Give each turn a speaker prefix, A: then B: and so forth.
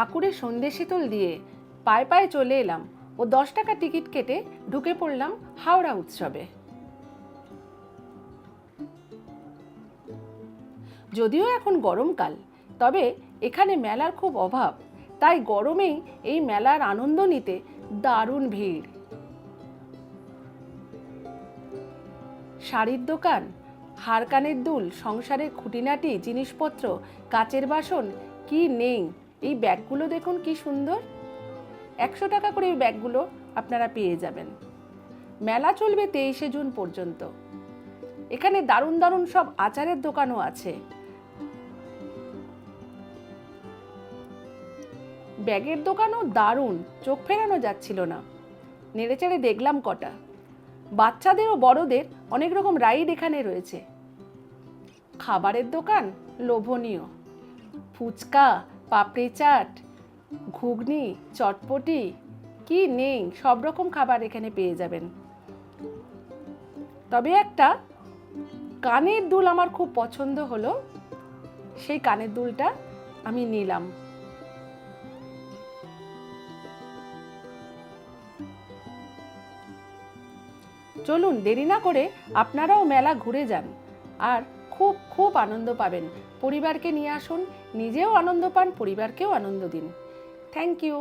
A: ঠাকুরের সন্ধে শীতল দিয়ে পায়ে পায়ে চলে এলাম ও 10 টাকা টিকিট কেটে ঢুকে পড়লাম হাওড়া উৎসবে। যদিও এখন গরমকাল, তবে এখানে মেলার খুব অভাব, তাই গরমেই এই মেলার আনন্দ নিতে দারুণ ভিড়। শাড়ির দোকান, হার কানের দুল, সংসারের খুঁটিনাটি জিনিসপত্র, কাচের বাসন, কি নেই। এই ব্যাগগুলো দেখুন কি সুন্দর, 100 টাকা করে এই ব্যাগগুলো আপনারা পেয়ে যাবেন। মেলা চলবে 23শে জুন পর্যন্ত। এখানে দারুণ দারুণ সব আচারের দোকানও আছে। ব্যাগের দোকানও দারুণ, চোখ ফেরানো যাচ্ছিল না। নেড়েচেড়ে দেখলাম কটা। বাচ্চাদের ও বড়দের অনেক রকম রাইড এখানে রয়েছে। খাবারের দোকান লোভনীয়, ফুচকা, পাপড়ি চাট, ঘুগনি, চটপটি, কি নেই, সব রকম খাবার এখানে পেয়ে যাবেন। তবে একটা কানের দুল আমার খুব পছন্দ হলো, সেই কানের দুলটা আমি নিলাম। চলুন দেরি না করে আপনারাও মেলা ঘুরে যান আর খুব খুব আনন্দ পাবেন। পরিবারকে নিয়ে আসুন, নিজেও আনন্দ পান, পরিবারকেও আনন্দ দিন। Thank you.